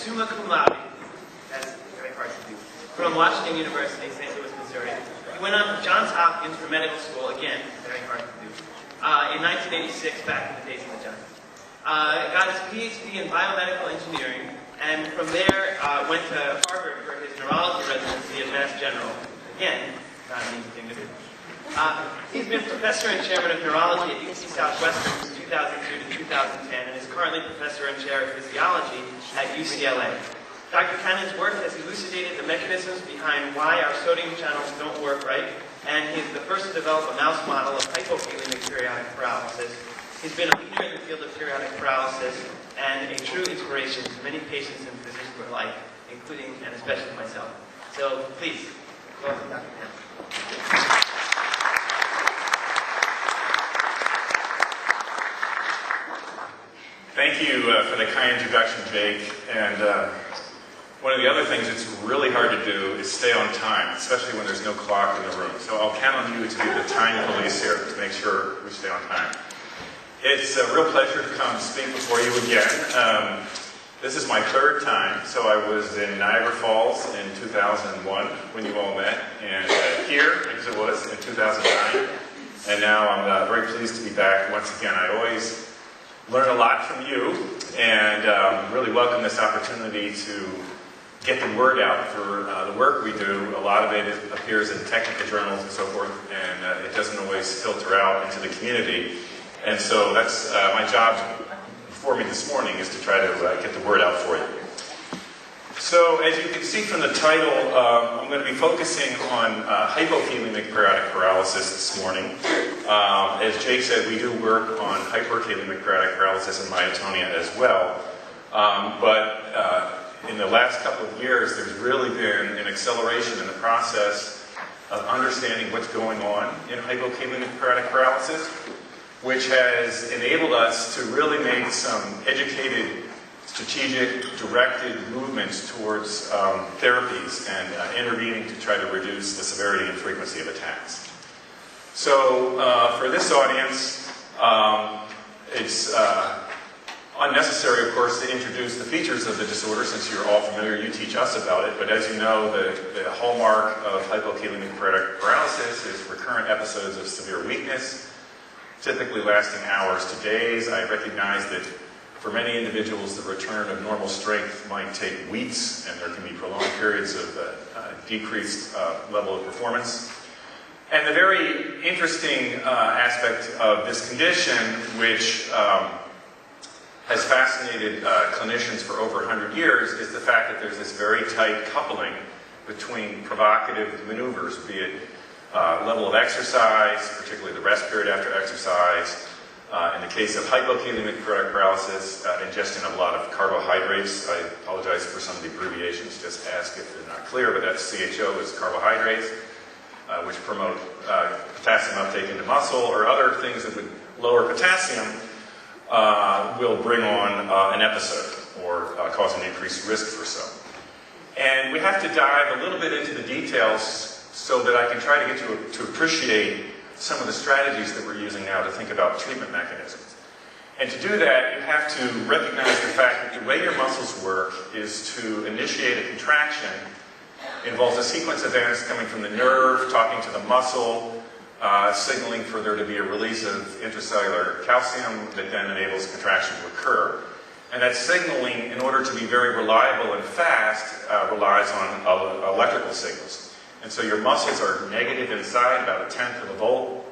summa cum laude, that's very hard to do, from Washington University, St. Louis, Missouri. He went on to Johns Hopkins for medical school, again, very hard to do, in 1986, back in the days of the Giants. Got his PhD in biomedical engineering, and from there went to Harvard for his neurology residency at Mass General. Again, not an easy thing to do. He's been professor and chairman of neurology at UC Southwestern from 2002 to 2010, and is currently professor and chair of physiology at UCLA. Dr. Cannon's work has elucidated the mechanisms behind why our sodium channels don't work right, and he's the first to develop a mouse model of hypokalemic periodic paralysis. He's been a leader in the field of periodic paralysis and a true inspiration to many patients and physicians alike, including and especially myself. So please, welcome Dr. Cannon. Thank you for the kind introduction, Jake. And one of the other things that's really hard to do is stay on time, especially when there's no clock in the room. So I'll count on you to be the time police here to make sure we stay on time. It's a real pleasure to come speak before you again. This is my third time. So I was in Niagara Falls in 2001 when you all met, and here, as it was, in 2009. And now I'm very pleased to be back once again. I always learn a lot from you, and really welcome this opportunity to get the word out for the work we do. A lot of it appears in technical journals and so forth, and it doesn't always filter out into the community. And so that's my job before me this morning, is to try to get the word out for you. So as you can see from the title, I'm going to be focusing on hypokalemic periodic paralysis this morning. As Jake said, we do work on hyperkalemic periodic paralysis and myotonia as well. But in the last couple of years, there's really been an acceleration in the process of understanding what's going on in hypokalemic periodic paralysis, which has enabled us to really make some educated, strategic, directed movements towards therapies and intervening to try to reduce the severity and frequency of attacks. So for this audience, it's unnecessary, of course, to introduce the features of the disorder, since you're all familiar, you teach us about it. But as you know, the hallmark of hypokalemic periodic paralysis is recurrent episodes of severe weakness, typically lasting hours to days. I recognize that for many individuals, the return of normal strength might take weeks, and there can be prolonged periods of decreased level of performance. And the very interesting aspect of this condition, which has fascinated clinicians for over 100 years, is the fact that there's this very tight coupling between provocative maneuvers, be it level of exercise, particularly the rest period after exercise. In the case of hypokalemic periodic paralysis, ingestion of a lot of carbohydrates. I apologize for some of the abbreviations, just ask if they're not clear, but that's CHO is carbohydrates, which promote potassium uptake into muscle, or other things that would lower potassium will bring on an episode or cause an increased risk for so. And we have to dive a little bit into the details so that I can try to get to appreciate some of the strategies that we're using now to think about treatment mechanisms. And to do that, you have to recognize the fact that the way your muscles work is to initiate a contraction. It involves a sequence of events coming from the nerve, talking to the muscle, signaling for there to be a release of intracellular calcium that then enables contraction to occur. And that signaling, in order to be very reliable and fast, relies on electrical signals. And so your muscles are negative inside, about 1/10 of a volt,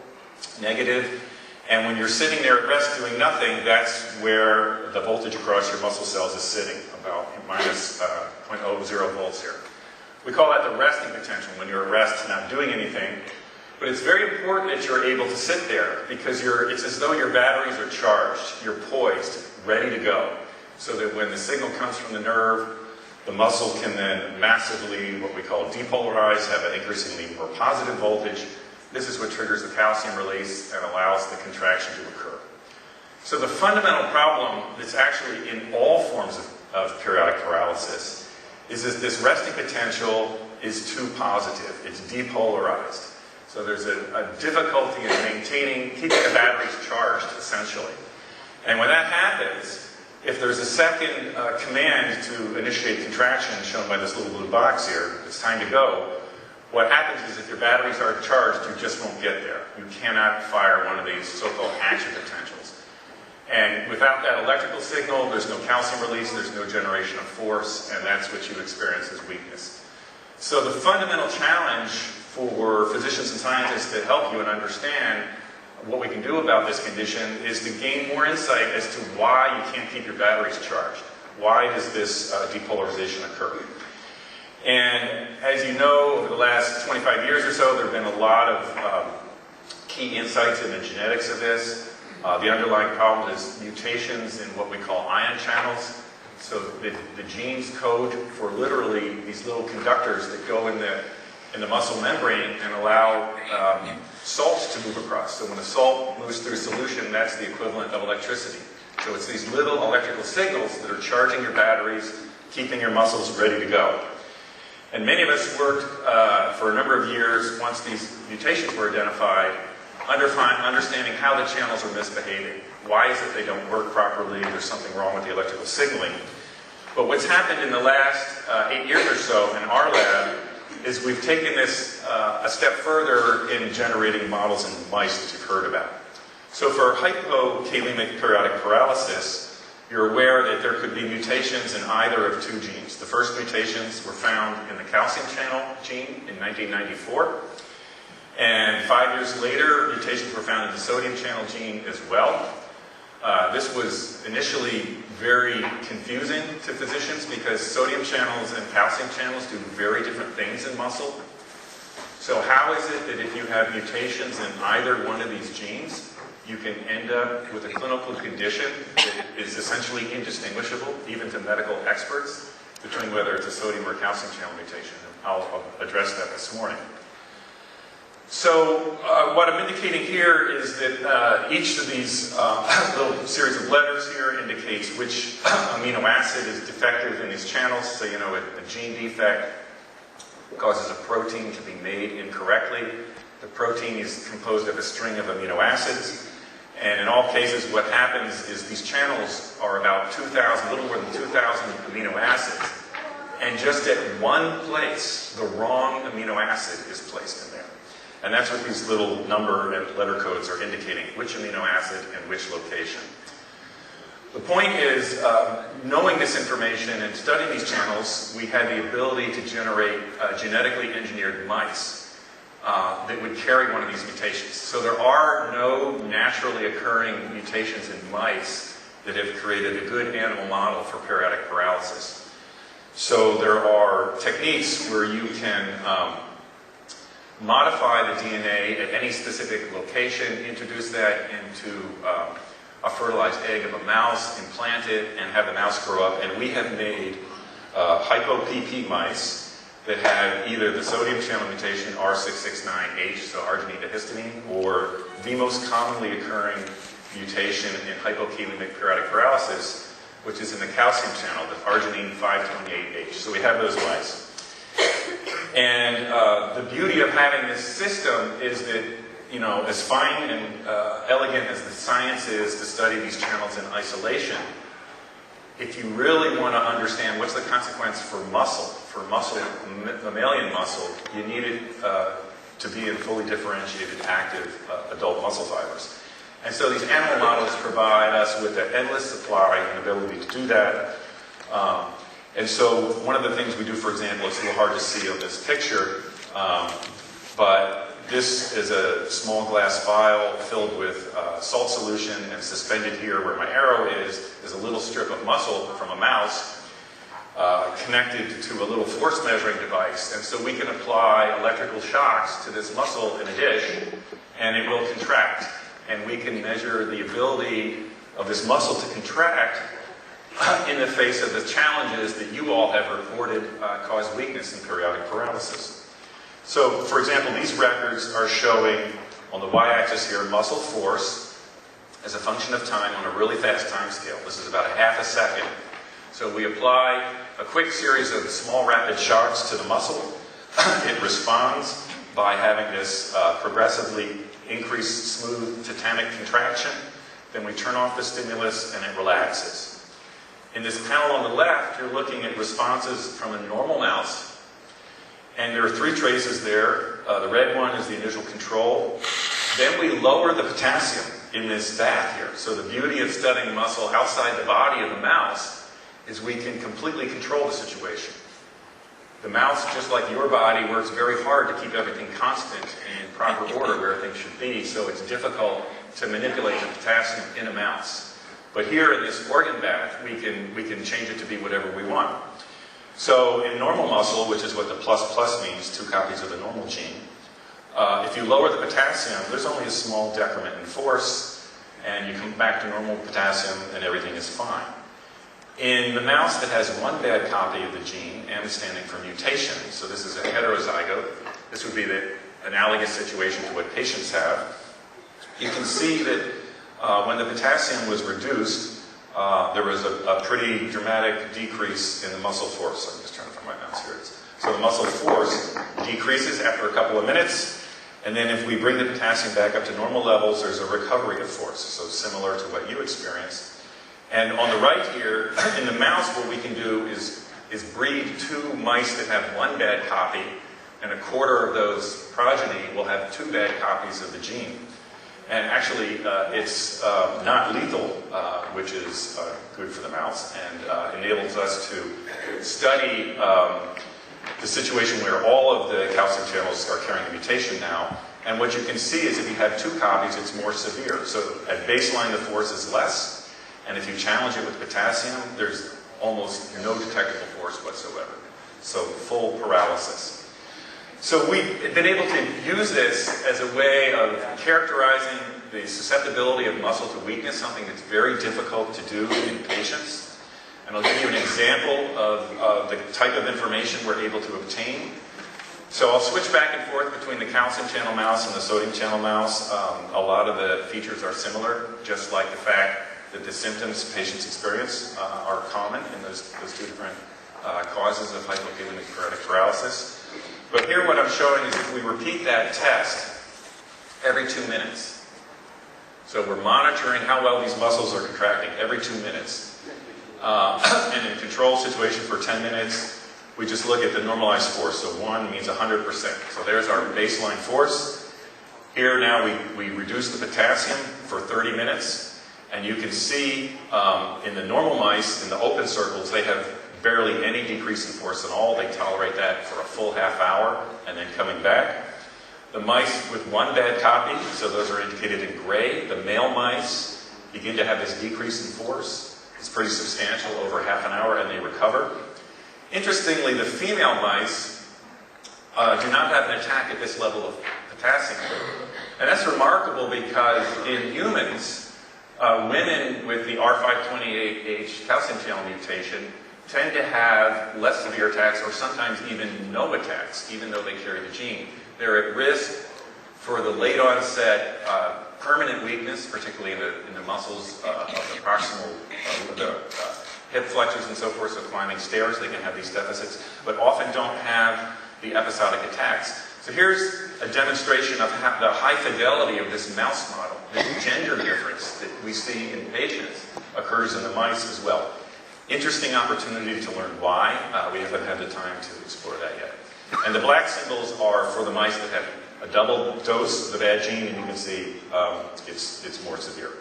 negative. And when you're sitting there at rest doing nothing, that's where the voltage across your muscle cells is sitting, about minus 0.00 volts here. We call that the resting potential, when you're at rest, not doing anything. But it's very important that you're able to sit there, because it's as though your batteries are charged. You're poised, ready to go, so that when the signal comes from the nerve, the muscle can then massively, what we call depolarize, have an increasingly more positive voltage. This is what triggers the calcium release and allows the contraction to occur. So the fundamental problem that's actually in all forms of periodic paralysis is that this resting potential is too positive. It's depolarized. So there's a difficulty in keeping the batteries charged, essentially. And when that happens, If there's a second command to initiate contraction, shown by this little blue box here, it's time to go, what happens is if your batteries are charged, you just won't get there. You cannot fire one of these so-called action potentials. And without that electrical signal, there's no calcium release, there's no generation of force, and that's what you experience as weakness. So the fundamental challenge for physicians and scientists to help you and understand what we can do about this condition is to gain more insight as to why you can't keep your batteries charged. Why does this depolarization occur? And as you know, over the last 25 years or so, there have been a lot of key insights in the genetics of this. The underlying problem is mutations in what we call ion channels. So the genes code for literally these little conductors that go in the muscle membrane and allow salts to move across. So when a salt moves through solution, that's the equivalent of electricity. So it's these little electrical signals that are charging your batteries, keeping your muscles ready to go. And many of us worked for a number of years, once these mutations were identified, understanding how the channels are misbehaving. Why is it they don't work properly? There's something wrong with the electrical signaling. But what's happened in the last 8 years or so in our lab is we've taken this a step further in generating models in mice that you've heard about. So for hypokalemic periodic paralysis, you're aware that there could be mutations in either of two genes. The first mutations were found in the calcium channel gene in 1994. And 5 years later, mutations were found in the sodium channel gene as well. This was initially very confusing to physicians because sodium channels and calcium channels do very different things in muscle. So how is it that if you have mutations in either one of these genes, you can end up with a clinical condition that is essentially indistinguishable, even to medical experts, between whether it's a sodium or calcium channel mutation? I'll address that this morning. So what I'm indicating here is that each of these little series of letters here indicates which amino acid is defective in these channels. So you know a gene defect causes a protein to be made incorrectly. The protein is composed of a string of amino acids. And in all cases, what happens is these channels are about 2,000, a little more than 2,000 amino acids. And just at one place, the wrong amino acid is placed in there. And that's what these little number and letter codes are indicating, which amino acid and which location. The point is, knowing this information and studying these channels, we had the ability to generate genetically engineered mice that would carry one of these mutations. So there are no naturally occurring mutations in mice that have created a good animal model for periodic paralysis. So there are techniques where you can modify the DNA at any specific location, introduce that into a fertilized egg of a mouse, implant it, and have the mouse grow up. And we have made hypo-PP mice that have either the sodium channel mutation R669H, so arginine to histamine, or the most commonly occurring mutation in hypokalemic periodic paralysis, which is in the calcium channel, the arginine 528H. So we have those mice. And the beauty of having this system is that, you know, as fine and elegant as the science is to study these channels in isolation, if you really want to understand what's the consequence for mammalian muscle, you need it to be in fully differentiated, active adult muscle fibers. And so these animal models provide us with an endless supply and ability to do that. And so one of the things we do, for example, it's a little hard to see on this picture, but this is a small glass vial filled with salt solution, and suspended here where my arrow is a little strip of muscle from a mouse connected to a little force measuring device. And so we can apply electrical shocks to this muscle in a dish, and it will contract. And we can measure the ability of this muscle to contract in the face of the challenges that you all have reported cause weakness in periodic paralysis. So, for example, these records are showing on the y-axis here muscle force as a function of time on a really fast time scale. This is about a half a second. So we apply a quick series of small rapid shocks to the muscle. It responds by having this progressively increased smooth tetanic contraction. Then we turn off the stimulus and it relaxes. In this panel on the left, you're looking at responses from a normal mouse. And there are 3 traces there. The red one is the initial control. Then we lower the potassium in this bath here. So the beauty of studying muscle outside the body of the mouse is we can completely control the situation. The mouse, just like your body, works very hard to keep everything constant and in proper order where things should be, so it's difficult to manipulate the potassium in a mouse. But here in this organ bath, we can change it to be whatever we want. So in normal muscle, which is what the plus means, 2 copies of the normal gene, if you lower the potassium, there's only a small decrement in force, and you come back to normal potassium and everything is fine. In the mouse that has 1 bad copy of the gene, M is standing for mutation, so this is a heterozygote. This would be the analogous situation to what patients have. You can see that when the potassium was reduced, there was a pretty dramatic decrease in the muscle force. I'm just trying to find my mouse here. So the muscle force decreases after a couple of minutes, and then if we bring the potassium back up to normal levels, there's a recovery of force, so similar to what you experienced. And on the right here, in the mouse, what we can do is breed 2 mice that have 1 bad copy, and a quarter of those progeny will have 2 bad copies of the gene. And actually, it's not lethal, which is good for the mouse, and enables us to study the situation where all of the calcium channels are carrying a mutation now. And what you can see is if you have 2 copies, it's more severe. So at baseline, the force is less. And if you challenge it with potassium, there's almost no detectable force whatsoever. So full paralysis. So we've been able to use this as a way of characterizing the susceptibility of muscle to weakness, something that's very difficult to do in patients. And I'll give you an example of the type of information we're able to obtain. So I'll switch back and forth between the calcium channel mouse and the sodium channel mouse. A lot of the features are similar, just like the fact that the symptoms patients experience are common in those 2 different causes of hypokalemic paretic paralysis. But here what I'm showing is if we repeat that test every 2 minutes. So we're monitoring how well these muscles are contracting every 2 minutes. And in a control situation for 10 minutes, we just look at the normalized force. So 1 means 100%. So there's our baseline force. Here now we reduce the potassium for 30 minutes. And you can see in the normal mice, in the open circles, they have barely any decrease in force at all. They tolerate that for a full half hour and then coming back. The mice with 1 bad copy, so those are indicated in gray, the male mice begin to have this decrease in force. It's pretty substantial, over half an hour, and they recover. Interestingly, the female mice do not have an attack at this level of potassium. And that's remarkable because in humans, women with the R528H calcium channel mutation tend to have less severe attacks or sometimes even no attacks, even though they carry the gene. They're at risk for the late onset permanent weakness, particularly in the muscles of the proximal, the hip flexors and so forth, so climbing stairs, they can have these deficits, but often don't have the episodic attacks. So here's a demonstration of the high fidelity of this mouse model. This gender difference that we see in patients occurs in the mice as well. Interesting opportunity to learn why. We haven't had the time to explore that yet. And the black symbols are for the mice that have a double dose of the bad gene, and you can see it's more severe.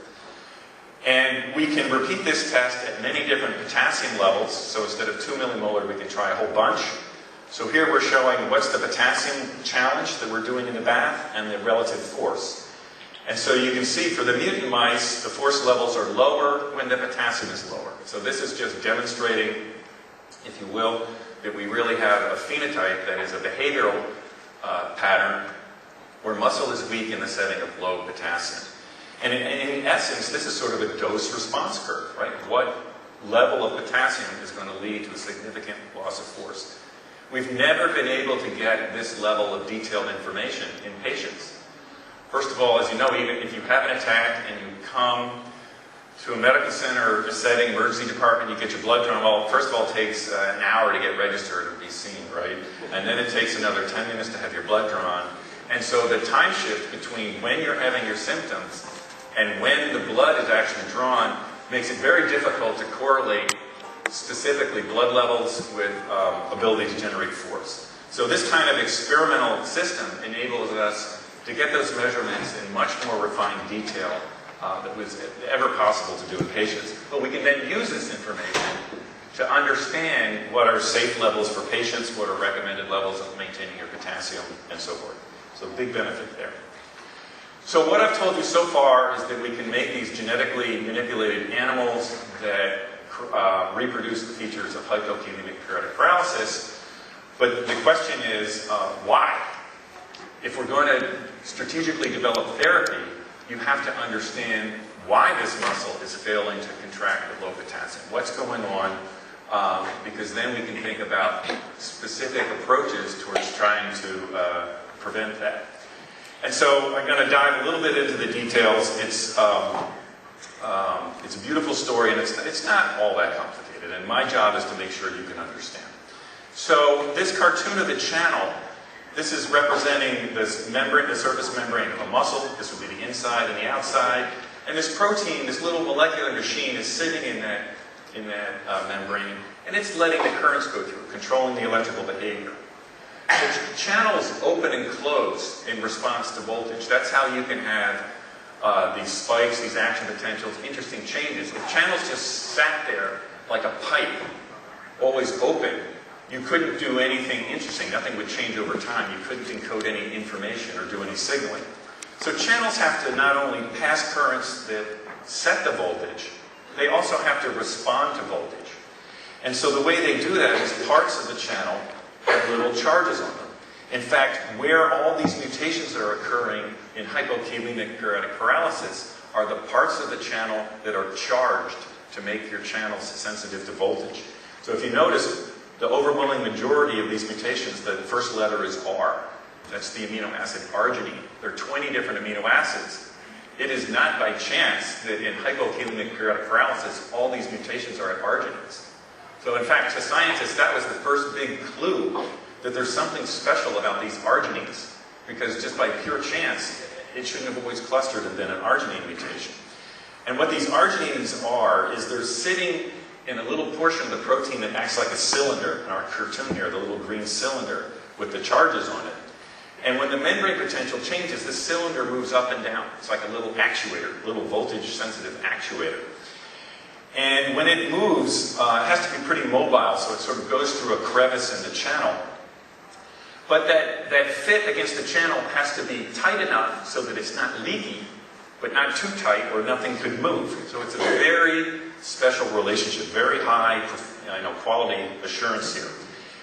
And we can repeat this test at many different potassium levels. So instead of 2 millimolar, we can try a whole bunch. So here we're showing what's the potassium challenge that we're doing in the bath and the relative force. And so you can see for the mutant mice, the force levels are lower when the potassium is lower. So this is just demonstrating, if you will, that we really have a phenotype that is a behavioral pattern where muscle is weak in the setting of low potassium. And in essence, this is sort of a dose-response curve, right? What level of potassium is going to lead to a significant loss of force? We've never been able to get this level of detailed information in patients. First of all, as you know, even if you have an attack and you come to a medical center or setting, emergency department, you get your blood drawn, well, first of all, it takes an hour to get registered and be seen, right? And then it takes another 10 minutes to have your blood drawn. And so the time shift between when you're having your symptoms and when the blood is actually drawn makes it very difficult to correlate specifically blood levels with ability to generate force. So this kind of experimental system enables us to get those measurements in much more refined detail that was ever possible to do in patients. But we can then use this information to understand what are safe levels for patients, what are recommended levels of maintaining your potassium, and so forth. So big benefit there. So what I've told you so far is that we can make these genetically manipulated animals that reproduce the features of hypokalemic periodic paralysis. But the question is, why? If we're going to strategically develop therapy, you have to understand why this muscle is failing to contract with low potassium. What's going on? Because then we can think about specific approaches towards trying to prevent that. And so I'm going to dive a little bit into the details. It's a beautiful story, and it's not all that complicated. And my job is to make sure you can understand. So this cartoon of the channel, this is representing this membrane, the surface membrane of a muscle. This would be the inside and the outside. And this protein, this little molecular machine, is sitting in that membrane, and it's letting the currents go through, controlling the electrical behavior. The channels open and close in response to voltage. That's how you can have these spikes, these action potentials, interesting changes. If channels just sat there like a pipe, always open, you couldn't do anything interesting. Nothing would change over time. You couldn't encode any information or do any signaling. So channels have to not only pass currents that set the voltage, they also have to respond to voltage. And so the way they do that is parts of the channel have little charges on them. In fact, where all these mutations are occurring in hypokalemic periodic paralysis are the parts of the channel that are charged to make your channels sensitive to voltage. So if you notice, the overwhelming majority of these mutations, the first letter is R. That's the amino acid arginine. There are 20 different amino acids. It is not by chance that in hypokalemic periodic paralysis, all these mutations are at arginines. So in fact, to scientists, that was the first big clue that there's something special about these arginines. Because just by pure chance, it shouldn't have always clustered and been an arginine mutation. And what these arginines are, is they're sitting in a little portion of the protein that acts like a cylinder, in our cartoon here, the little green cylinder with the charges on it. And when the membrane potential changes, the cylinder moves up and down. It's like a little actuator, a little voltage-sensitive actuator. And when it moves, it has to be pretty mobile, so it sort of goes through a crevice in the channel. But that fit against the channel has to be tight enough so that it's not leaky, but not too tight or nothing could move. So it's a very special relationship, very high quality assurance here.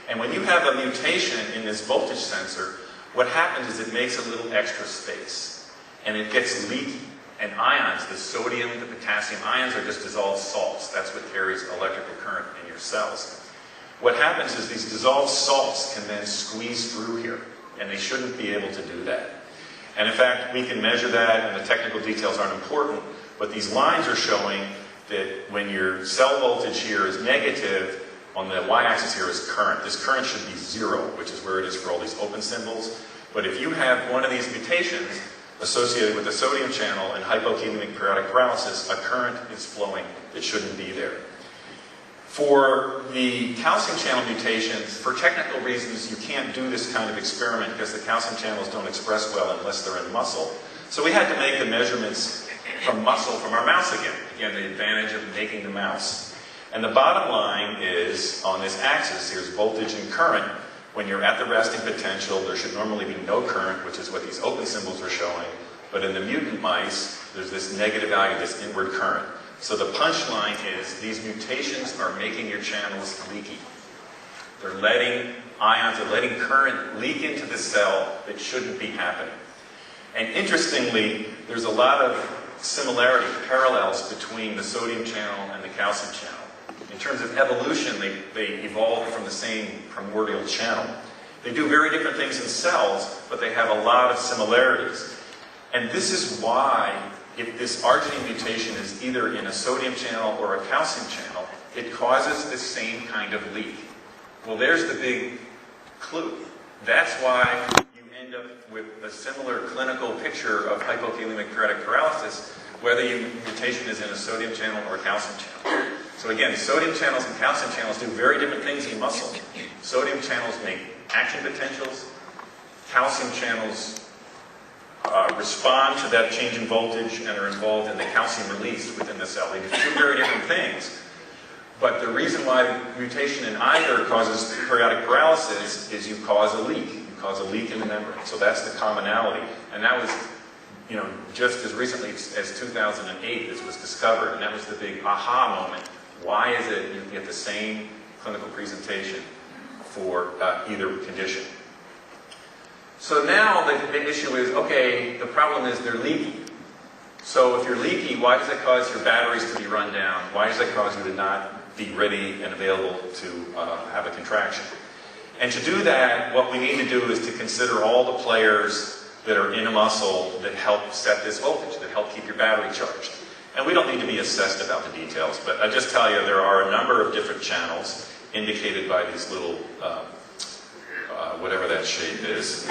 And when you have a mutation in this voltage sensor, what happens is it makes a little extra space, and it gets leaky. And ions, the sodium, the potassium ions, are just dissolved salts. That's what carries electrical current in your cells. What happens is these dissolved salts can then squeeze through here, and they shouldn't be able to do that. And in fact, we can measure that, and the technical details aren't important, but these lines are showing that when your cell voltage here is negative, on the y-axis here is current. This current should be 0, which is where it is for all these open symbols. But if you have one of these mutations associated with the sodium channel and hypokalemic periodic paralysis, a current is flowing that shouldn't be there. For the calcium channel mutations, for technical reasons, you can't do this kind of experiment because the calcium channels don't express well unless they're in muscle. So we had to make the measurements from muscle from our mouse again. Again, the advantage of making the mouse. And the bottom line is, on this axis, here's voltage and current. When you're at the resting potential, there should normally be no current, which is what these open symbols are showing. But in the mutant mice, there's this negative value, this inward current. So the punchline is, these mutations are making your channels leaky. They're letting ions, they're letting current leak into the cell that shouldn't be happening. And interestingly, there's a lot of similarity, parallels between the sodium channel and the calcium channel. In terms of evolution, they evolved from the same primordial channel. They do very different things in cells, but they have a lot of similarities. And this is why, if this arginine mutation is either in a sodium channel or a calcium channel, it causes the same kind of leak. Well, there's the big clue. That's why you end up with a similar clinical picture of hypokalemic periodic paralysis, whether your mutation is in a sodium channel or a calcium channel. So again, sodium channels and calcium channels do very different things in muscle. Sodium channels make action potentials. Calcium channels respond to that change in voltage and are involved in the calcium release within the cell. They do two very different things. But the reason why mutation in either causes periodic paralysis is you cause a leak. You cause a leak in the membrane. So that's the commonality. And that was, just as recently as 2008, this was discovered. And that was the big aha moment. Why is it you get the same clinical presentation for either condition? So now the issue is, okay, the problem is they're leaky. So if you're leaky, why does it cause your batteries to be run down? Why does it cause you to not be ready and available to have a contraction? And to do that, what we need to do is to consider all the players that are in a muscle that help set this voltage, that help keep your battery charged. And we don't need to be obsessed about the details, but I just tell you there are a number of different channels indicated by these little, whatever that shape is.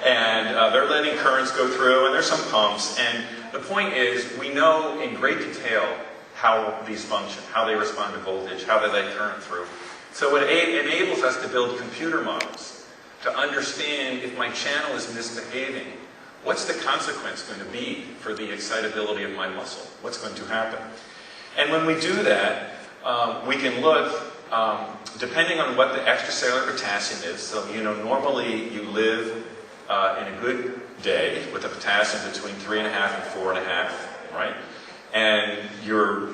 And they're letting currents go through, and there's some pumps. And the point is, we know in great detail how these function, how they respond to voltage, how they let current through. So it enables us to build computer models to understand if my channel is misbehaving, what's the consequence going to be for the excitability of my muscle? What's going to happen? And when we do that, we can look, depending on what the extracellular potassium is. So, normally you live in a good day with a potassium between 3.5 and 4.5, right? And your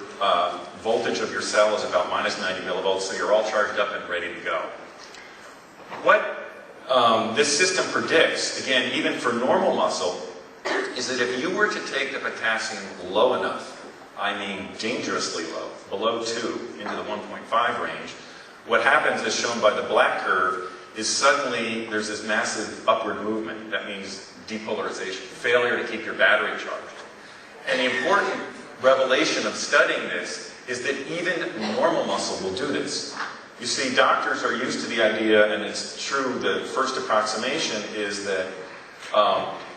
voltage of your cell is about minus 90 millivolts, so you're all charged up and ready to go. What this system predicts, again, even for normal muscle, is that if you were to take the potassium low enough, I mean dangerously low, below 2 into the 1.5 range, what happens, as shown by the black curve, is suddenly there's this massive upward movement. That means depolarization, failure to keep your battery charged. And the important revelation of studying this is that even normal muscle will do this. You see, doctors are used to the idea, and it's true, the first approximation is that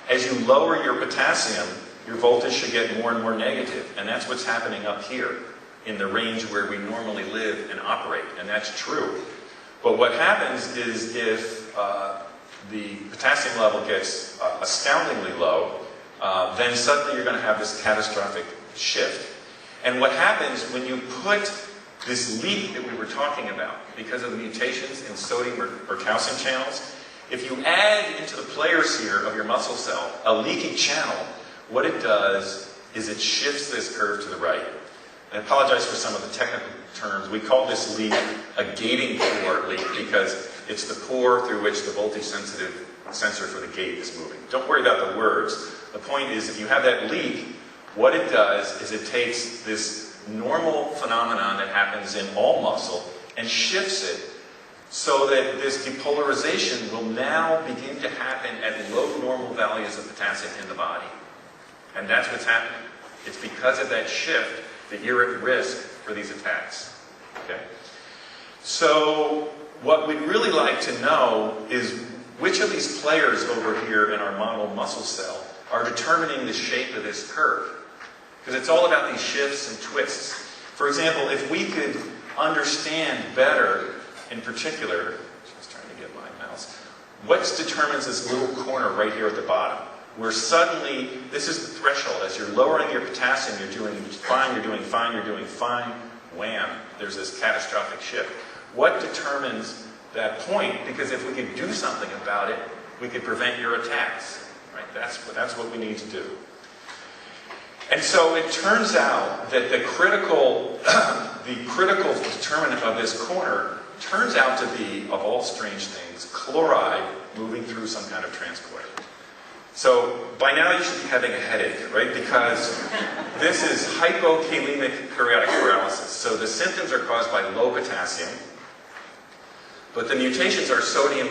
as you lower your potassium, your voltage should get more and more negative. And that's what's happening up here in the range where we normally live and operate. And that's true. But what happens is if the potassium level gets astoundingly low, then suddenly you're going to have this catastrophic shift. And what happens when you put this leak that we were talking about, because of the mutations in sodium or calcium channels, if you add into the players here of your muscle cell a leaky channel, what it does is it shifts this curve to the right. I apologize for some of the technical terms. We call this leak a gating pore leak because it's the pore through which the voltage-sensitive sensor for the gate is moving. Don't worry about the words. The point is, if you have that leak, what it does is it takes this normal phenomenon that happens in all muscle and shifts it so that this depolarization will now begin to happen at low normal values of potassium in the body. And that's what's happening. It's because of that shift that you're at risk for these attacks. Okay? So what we'd really like to know is which of these players over here in our model muscle cell are determining the shape of this curve. Because it's all about these shifts and twists. For example, if we could understand better, in particular, just trying to get my mouse, what determines this little corner right here at the bottom, where suddenly, this is the threshold. As you're lowering your potassium, you're doing fine, you're doing fine, you're doing fine, wham, there's this catastrophic shift. What determines that point? Because if we could do something about it, we could prevent your attacks. Right? That's what we need to do. And so it turns out that the critical determinant of this corner turns out to be, of all strange things, chloride moving through some kind of transporter. So by now you should be having a headache, right? Because this is hypokalemic periodic paralysis. So the symptoms are caused by low potassium, but the mutations are sodium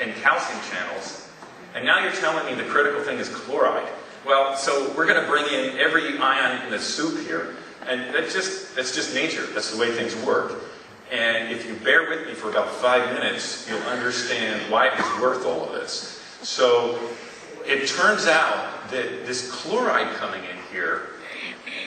and calcium channels. And now you're telling me the critical thing is chloride. Well, so we're going to bring in every ion in the soup here, and that's just nature. That's the way things work. And if you bear with me for about 5 minutes, you'll understand why it's worth all of this. So it turns out that this chloride coming in here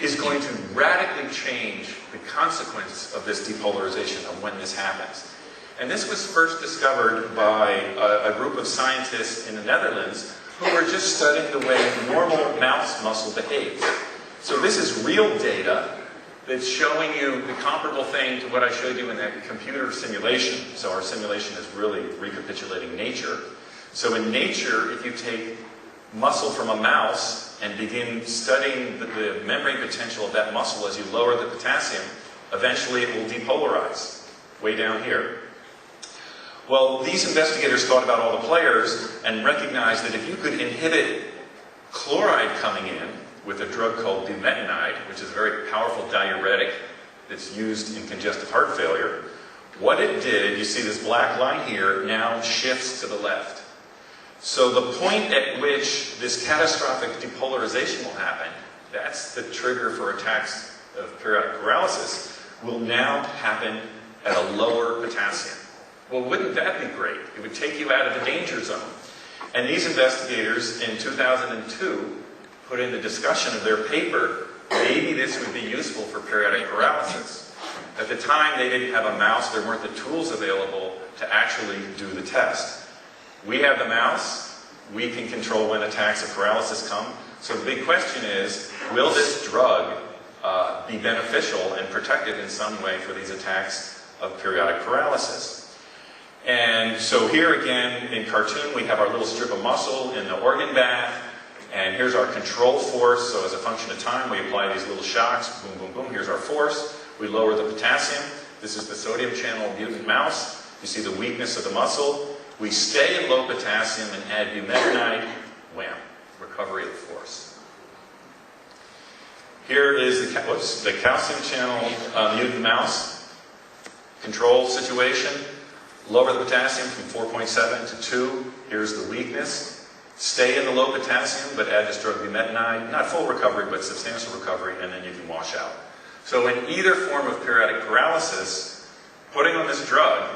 is going to radically change the consequence of this depolarization of when this happens. And this was first discovered by a group of scientists in the Netherlands who were just studying the way normal mouse muscle behaves. So this is real data that's showing you the comparable thing to what I showed you in that computer simulation. So our simulation is really recapitulating nature. So in nature, if you take muscle from a mouse and begin studying the membrane potential of that muscle as you lower the potassium, eventually it will depolarize, way down here. Well, these investigators thought about all the players and recognized that if you could inhibit chloride coming in with a drug called bumetanide, which is a very powerful diuretic that's used in congestive heart failure, what it did, you see this black line here, now shifts to the left. So the point at which this catastrophic depolarization will happen, that's the trigger for attacks of periodic paralysis, will now happen at a lower potassium. Well, wouldn't that be great? It would take you out of the danger zone. And these investigators in 2002 put in the discussion of their paper, maybe this would be useful for periodic paralysis. At the time, they didn't have a mouse. There weren't the tools available to actually do the test. We have the mouse. We can control when attacks of paralysis come. So the big question is, will this drug be beneficial and protective in some way for these attacks of periodic paralysis? And so here again, in cartoon, we have our little strip of muscle in the organ bath. And here's our control force. So as a function of time, we apply these little shocks. Boom, boom, boom. Here's our force. We lower the potassium. This is the sodium channel mutant mouse. You see the weakness of the muscle. We stay in low potassium and add bumetanide. Wham. Recovery of the force. Here is the calcium channel mutant mouse. Control situation. Lower the potassium from 4.7 to 2. Here's the weakness. Stay in the low potassium, but add this drug bumetanide. Not full recovery, but substantial recovery, and then you can wash out. So in either form of periodic paralysis, putting on this drug,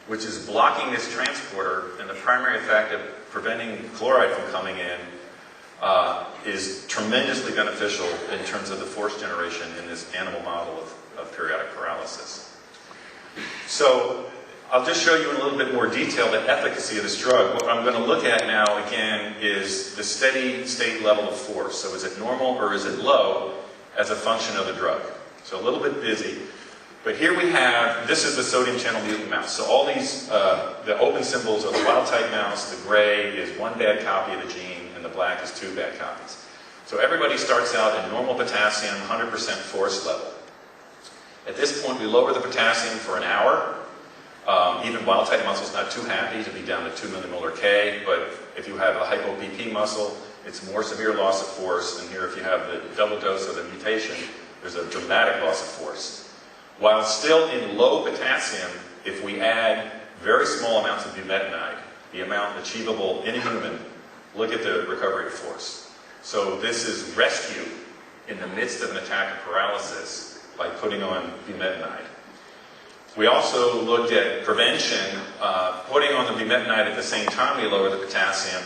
which is blocking this transporter, and the primary effect of preventing chloride from coming in, is tremendously beneficial in terms of the force generation in this animal model of periodic paralysis. So I'll just show you in a little bit more detail the efficacy of this drug. What I'm going to look at now, again, is the steady state level of force. So is it normal or is it low as a function of the drug? So a little bit busy. But here we have, this is the sodium channel mutant mouse. So all these, the open symbols are the wild type mouse, the gray is one bad copy of the gene, and the black is two bad copies. So everybody starts out at normal potassium, 100% force level. At this point, we lower the potassium for an hour. Even wild-type muscle is not too happy to be down to 2 millimolar K, but if you have a hypo-PP muscle, it's more severe loss of force, and here if you have the double dose of the mutation, there's a dramatic loss of force. While still in low potassium, if we add very small amounts of bumetanide, the amount achievable in a human, look at the recovery of force. So this is rescue in the midst of an attack of paralysis by putting on bumetanide. We also looked at prevention, putting on the bumetanide at the same time we lower the potassium.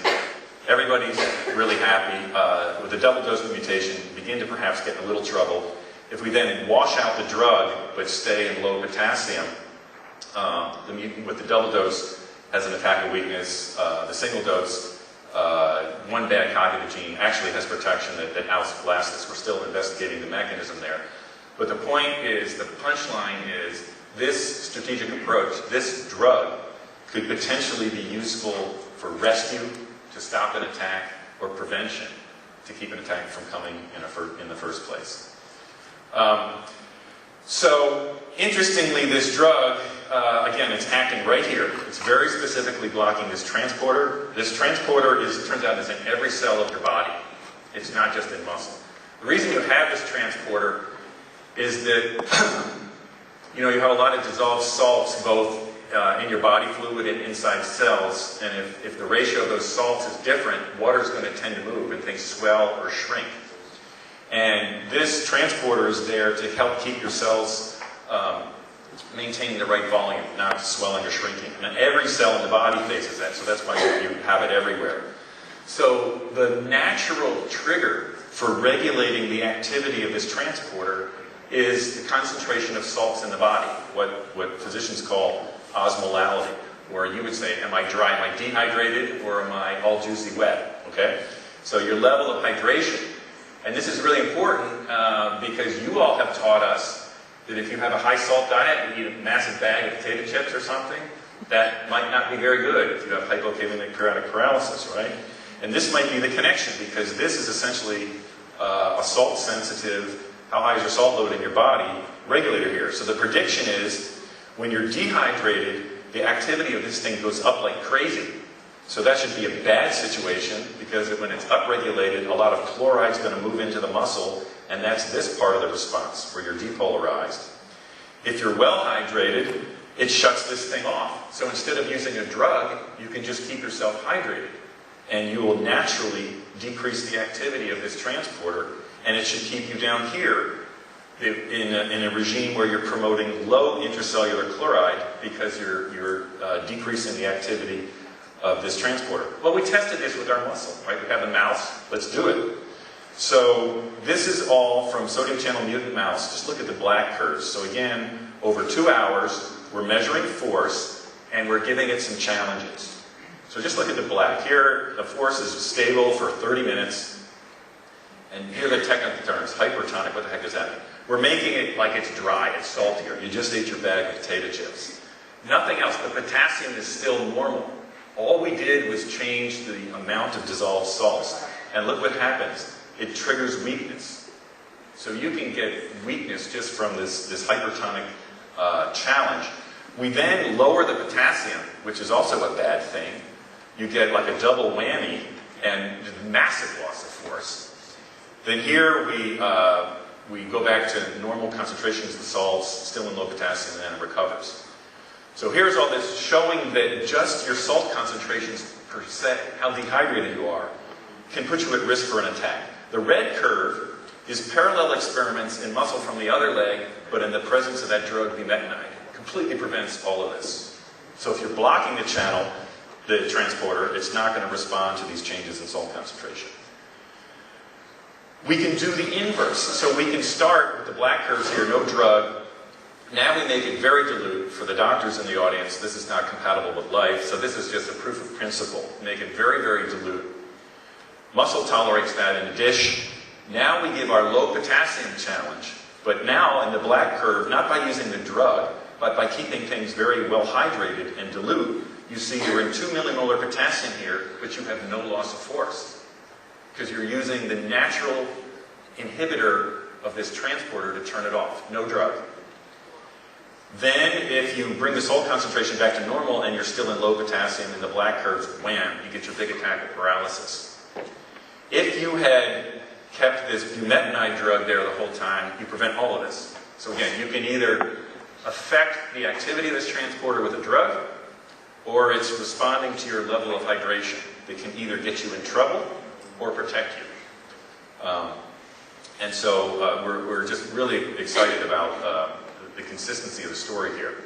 Everybody's really happy. With the double dose of mutation, begin to perhaps get in a little trouble. If we then wash out the drug, but stay in low potassium, the mutant with the double dose has an attack of weakness. The single dose, one bad copy of the gene, actually has protection that outlasts this. We're still investigating the mechanism there. But the point is, the punchline is, this strategic approach, this drug, could potentially be useful for rescue, to stop an attack, or prevention, to keep an attack from coming in the first place. So, interestingly, this drug, again, it's acting right here. It's very specifically blocking this transporter. This transporter turns out, is in every cell of your body. It's not just in muscle. The reason you have this transporter is that you know, you have a lot of dissolved salts both in your body fluid and inside cells, and if the ratio of those salts is different, water is going to tend to move and things swell or shrink. And this transporter is there to help keep your cells maintaining the right volume, not swelling or shrinking. And every cell in the body faces that, so that's why you have it everywhere. So the natural trigger for regulating the activity of this transporter is the concentration of salts in the body, what physicians call osmolality, where you would say, am I dry, am I dehydrated, or am I all juicy wet, okay? So your level of hydration, and this is really important because you all have taught us that if you have a high salt diet, you eat a massive bag of potato chips or something, that might not be very good if you have hypokalemic periodic paralysis, right? And this might be the connection, because this is essentially a salt-sensitive, how high is your salt load in your body, regulator here. So the prediction is, when you're dehydrated, the activity of this thing goes up like crazy. So that should be a bad situation, because when it's upregulated, a lot of chloride is going to move into the muscle, and that's this part of the response, where you're depolarized. If you're well hydrated, it shuts this thing off. So instead of using a drug, you can just keep yourself hydrated. And you will naturally decrease the activity of this transporter, and it should keep you down here in a regime where you're promoting low intracellular chloride, because you're decreasing the activity of this transporter. Well, we tested this with our muscle, right? We have a mouse. Let's do it. So this is all from sodium channel mutant mouse. Just look at the black curves. So again, over 2 hours, we're measuring force, and we're giving it some challenges. So just look at the black. Here, the force is stable for 30 minutes. And here are the technical terms. Hypertonic, what the heck does that mean? We're making it like it's dry, it's saltier. You just ate your bag of potato chips. Nothing else. The potassium is still normal. All we did was change the amount of dissolved salts. And look what happens. It triggers weakness. So you can get weakness just from this hypertonic challenge. We then lower the potassium, which is also a bad thing. You get like a double whammy and massive loss of force. Then here we go back to normal concentrations of the salts, still in low potassium, and then it recovers. So here's all this showing that just your salt concentrations per se, how dehydrated you are, can put you at risk for an attack. The red curve is parallel experiments in muscle from the other leg, but in the presence of that drug, bumetanide. Completely prevents all of this. So if you're blocking the channel, the transporter, it's not going to respond to these changes in salt concentration. We can do the inverse. So we can start with the black curves here, no drug. Now we make it very dilute. For the doctors in the audience, this is not compatible with life, so this is just a proof of principle. Make it very, very dilute. Muscle tolerates that in a dish. Now we give our low potassium challenge, but now in the black curve, not by using the drug, but by keeping things very well hydrated and dilute, you see you're in 2 millimolar potassium here, but you have no loss of force, because you're using the natural inhibitor of this transporter to turn it off, no drug. Then, if you bring the salt concentration back to normal and you're still in low potassium in the black curves, wham, you get your big attack of paralysis. If you had kept this bumetanide drug there the whole time, you prevent all of this. So again, you can either affect the activity of this transporter with a drug, or it's responding to your level of hydration that can either get you in trouble or protect you. And so we're just really excited about the consistency of the story here.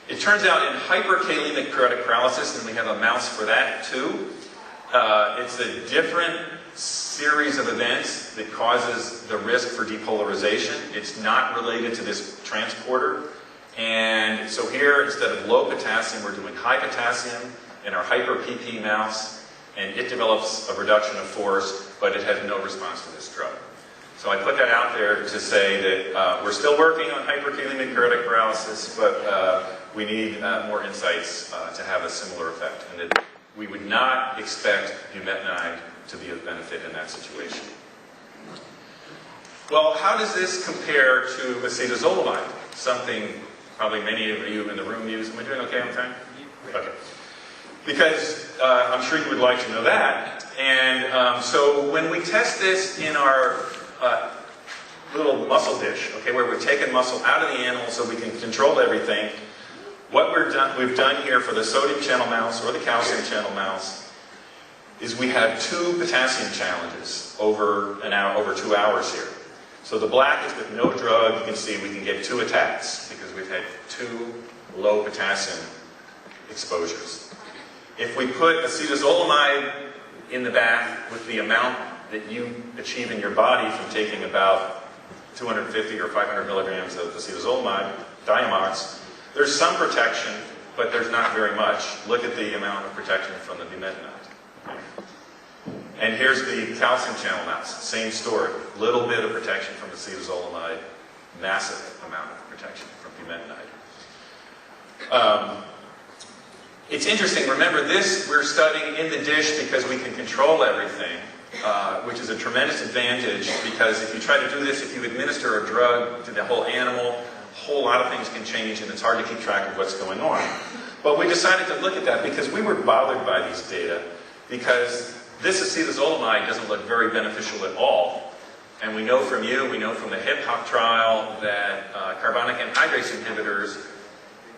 It turns out in hyperkalemic periodic paralysis, and we have a mouse for that too, it's a different series of events that causes the risk for depolarization. It's not related to this transporter. And so here, instead of low potassium, we're doing high potassium in our hyper-PP mouse, and it develops a reduction of force, but it has no response to this drug. So I put that out there to say that we're still working on hyperkalemic periodic paralysis, but we need more insights to have a similar effect, and that we would not expect bumetanide to be of benefit in that situation. Well, how does this compare to acetazolamide? Something probably many of you in the room use. Am I doing okay on time? Okay. Because I'm sure you would like to know that. And so when we test this in our little muscle dish, okay, where we've taken muscle out of the animal so we can control everything, what we've done here for the sodium channel mouse or the calcium channel mouse is we have 2 potassium challenges over an hour, over 2 hours here. So the black is with no drug. You can see we can get 2 attacks because we've had 2 low potassium exposures. If we put acetazolamide in the bath with the amount that you achieve in your body from taking about 250 or 500 milligrams of acetazolamide, Diamox, there's some protection, but there's not very much. Look at the amount of protection from the bumetanide. And here's the calcium channel mouse, same story. Little bit of protection from acetazolamide, massive amount of protection from bumetanide. It's interesting, remember this we're studying in the dish because we can control everything, which is a tremendous advantage because if you try to do this, if you administer a drug to the whole animal, a whole lot of things can change and it's hard to keep track of what's going on. But we decided to look at that because we were bothered by these data because this acetazolamide doesn't look very beneficial at all. And we know from you, we know from the hip-hop trial that carbonic anhydrase inhibitors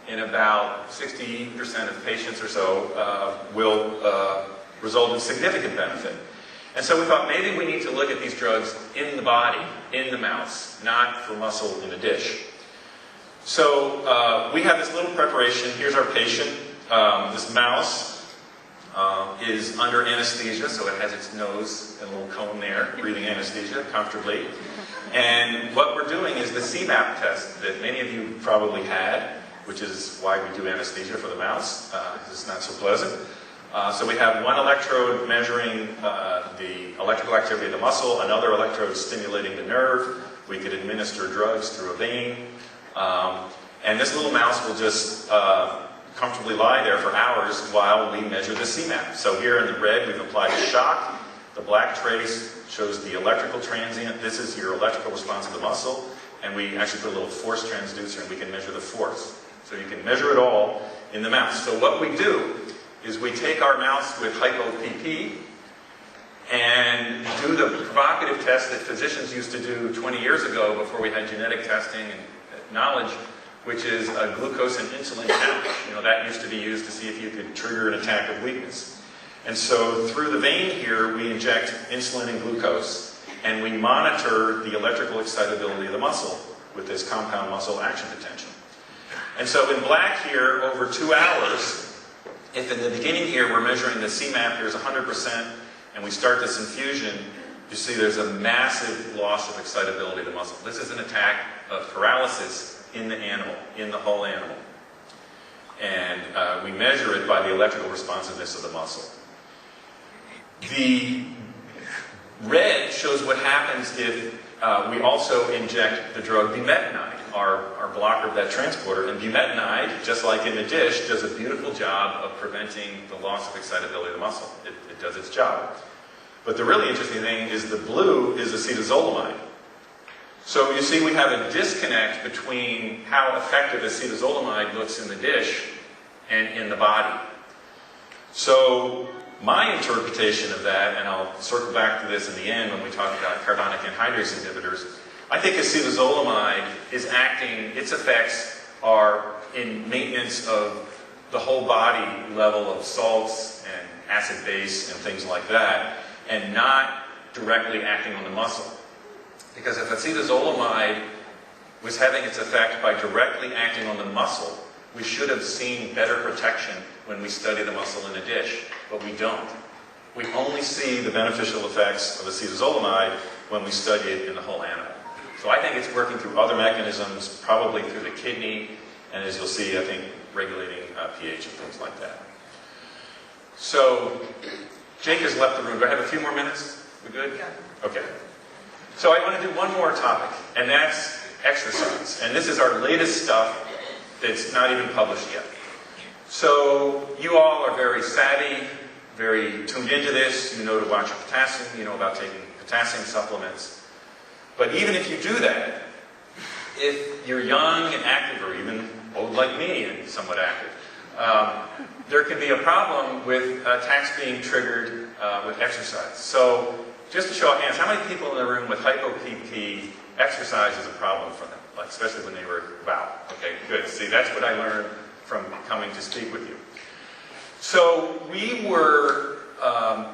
in about 60% of patients or so will result in significant benefit. And so we thought maybe we need to look at these drugs in the body, in the mouse, not for muscle in a dish. So we have this little preparation. Here's our patient. This mouse is under anesthesia, so it has its nose and a little cone there, breathing anesthesia comfortably. And what we're doing is the CMAP test that many of you probably had, which is why we do anesthesia for the mouse. It's not so pleasant. So we have one electrode measuring the electrical activity of the muscle, another electrode stimulating the nerve. We could administer drugs through a vein. And this little mouse will just comfortably lie there for hours while we measure the CMAP. So here in the red, we've applied a shock. The black trace shows the electrical transient. This is your electrical response of the muscle. And we actually put a little force transducer and we can measure the force. So you can measure it all in the mouse. So what we do is we take our mouse with hypo-PP and do the provocative test that physicians used to do 20 years ago before we had genetic testing and knowledge, which is a glucose and insulin challenge. You know, that used to be used to see if you could trigger an attack of weakness. And so through the vein here, we inject insulin and glucose, and we monitor the electrical excitability of the muscle with this compound muscle action potential. And so in black here, over 2 hours, if in the beginning here we're measuring the CMAP, here's 100%, and we start this infusion, you see there's a massive loss of excitability of the muscle. This is an attack of paralysis in the animal, in the whole animal. And we measure it by the electrical responsiveness of the muscle. The red shows what happens if we also inject the drug bumetanide, our blocker of that transporter. And bumetanide, just like in the dish, does a beautiful job of preventing the loss of excitability of the muscle. It does its job. But the really interesting thing is the blue is acetazolamide. So you see we have a disconnect between how effective acetazolamide looks in the dish and in the body. So my interpretation of that, and I'll circle back to this in the end when we talk about carbonic anhydrase inhibitors, I think acetazolamide is acting, its effects are in maintenance of the whole body level of salts and acid base and things like that, and not directly acting on the muscle. Because if acetazolamide was having its effect by directly acting on the muscle, we should have seen better protection when we study the muscle in a dish, but we don't. We only see the beneficial effects of acetazolamide when we study it in the whole animal. So I think it's working through other mechanisms, probably through the kidney, and as you'll see, I think regulating pH and things like that. So Jake has left the room. Do I have a few more minutes? We good? Yeah. Okay. So I want to do one more topic, and that's exercise. And this is our latest stuff that's not even published yet. So you all are very savvy, very tuned into this. You know to watch your potassium. You know about taking potassium supplements. But even if you do that, if you're young and active, or even old like me and somewhat active, there can be a problem with attacks being triggered with exercise. So just to show of hands, how many people in the room with hypo-PP, exercise is a problem for them, like especially when they were about? Okay, good. See, that's what I learned from coming to speak with you. So we were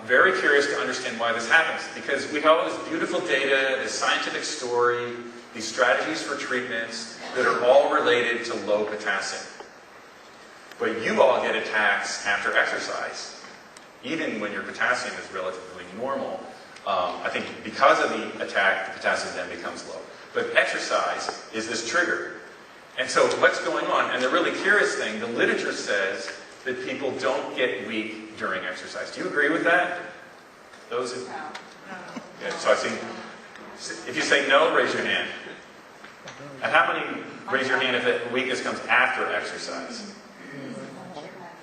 very curious to understand why this happens, because we have all this beautiful data, this scientific story, these strategies for treatments that are all related to low potassium. But you all get attacks after exercise, even when your potassium is relatively normal. I think because of the attack, the potassium then becomes low. But exercise is this trigger. And so what's going on? And the really curious thing, the literature says that people don't get weak during exercise. Do you agree with that? Those who... Yeah, so I see, if you say no, raise your hand. And how many raise your hand if the weakness comes after exercise?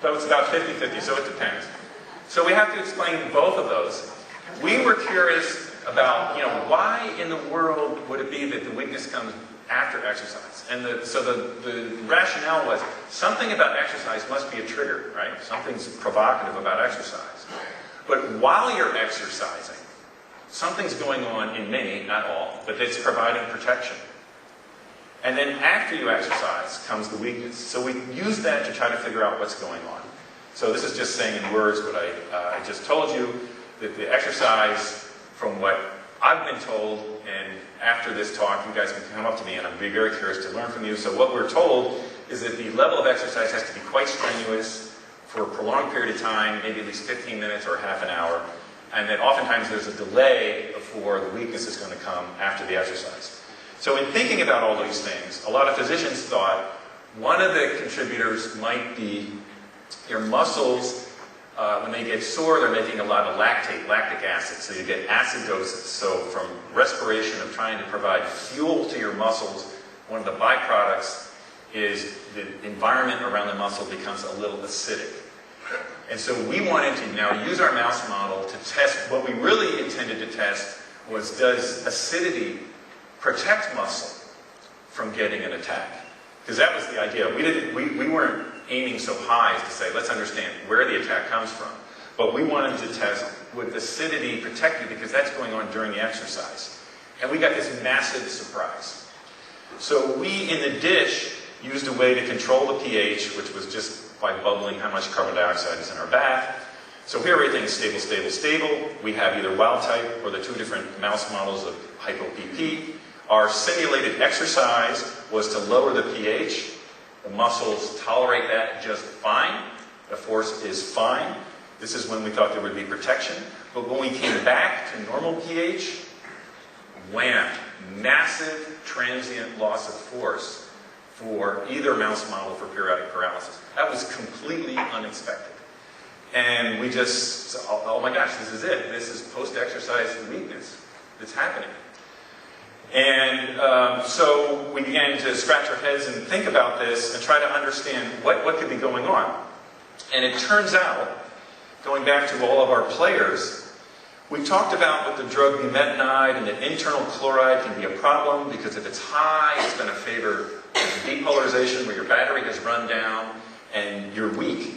So it's about 50-50, so it depends. So we have to explain both of those. We were curious about, why in the world would it be that the weakness comes after exercise? And so the rationale was, something about exercise must be a trigger, right? Something's provocative about exercise. But while you're exercising, something's going on in many, not all, but it's providing protection. And then after you exercise comes the weakness. So we use that to try to figure out what's going on. So this is just saying in words what I just told you, that the exercise, from what I've been told, and after this talk, you guys can come up to me and I'd be very curious to learn from you. So what we're told is that the level of exercise has to be quite strenuous for a prolonged period of time, maybe at least 15 minutes or half an hour, and that oftentimes there's a delay before the weakness is going to come after the exercise. So in thinking about all these things, a lot of physicians thought one of the contributors might be your muscles. When they get sore, they're making a lot of lactic acid, so you get acidosis. So from respiration of trying to provide fuel to your muscles, one of the byproducts is the environment around the muscle becomes a little acidic. And so we wanted to now use our mouse model to test, what we really intended to test was, does acidity protect muscle from getting an attack? Because that was the idea. We weren't aiming so high as to say, let's understand where the attack comes from. But we wanted to test, would acidity protect you, because that's going on during the exercise. And we got this massive surprise. So we, in the dish, used a way to control the pH, which was just by bubbling how much carbon dioxide is in our bath. So here everything's stable, stable, stable. We have either wild type or the two different mouse models of hypo-PP. Our simulated exercise was to lower the pH. The muscles tolerate that just fine. The force is fine. This is when we thought there would be protection. But when we came back to normal pH, wham! Massive transient loss of force for either mouse model for periodic paralysis. That was completely unexpected. And we just, oh my gosh, this is it. This is post-exercise weakness that's happening. And so we began to scratch our heads and think about this and try to understand what could be going on. And it turns out, going back to all of our players, we talked about with the drug bumetanide and that internal chloride can be a problem because if it's high, it's going to favor depolarization where your battery has run down and you're weak.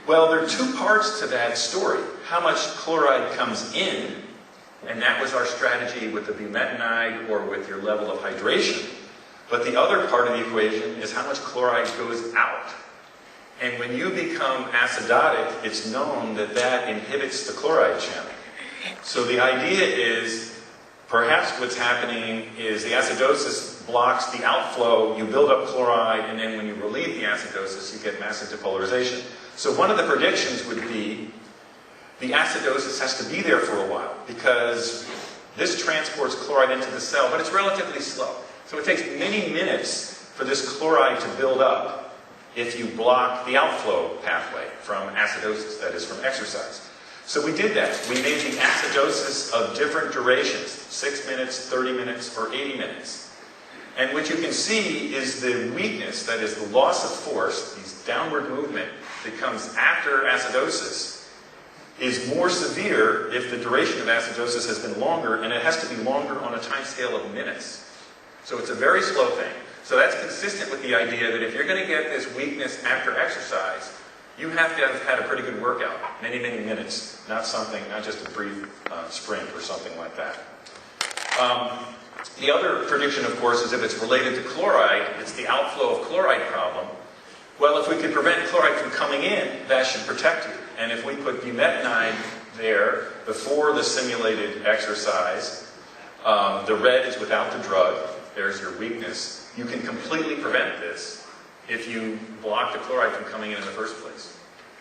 Well, there are two parts to that story. How much chloride comes in, and that was our strategy with the bumetanide or with your level of hydration. But the other part of the equation is how much chloride goes out. And when you become acidotic, it's known that that inhibits the chloride channel. So the idea is, perhaps what's happening is the acidosis blocks the outflow, you build up chloride, and then when you relieve the acidosis, you get massive depolarization. So one of the predictions would be the acidosis has to be there for a while because this transports chloride into the cell, but it's relatively slow. So it takes many minutes for this chloride to build up if you block the outflow pathway from acidosis, that is from exercise. So we did that. We made the acidosis of different durations, 6 minutes, 30 minutes, or 80 minutes. And what you can see is the weakness, that is the loss of force, these downward movement that comes after acidosis, is more severe if the duration of acidosis has been longer, and it has to be longer on a time scale of minutes. So it's a very slow thing. So that's consistent with the idea that if you're going to get this weakness after exercise, you have to have had a pretty good workout, many, many minutes, not just a brief sprint or something like that. The other prediction, of course, is if it's related to chloride, it's the outflow of chloride problem. Well, if we could prevent chloride from coming in, that should protect you. And if we put bumetanide there before the simulated exercise, the red is without the drug, there's your weakness. You can completely prevent this if you block the chloride from coming in the first place.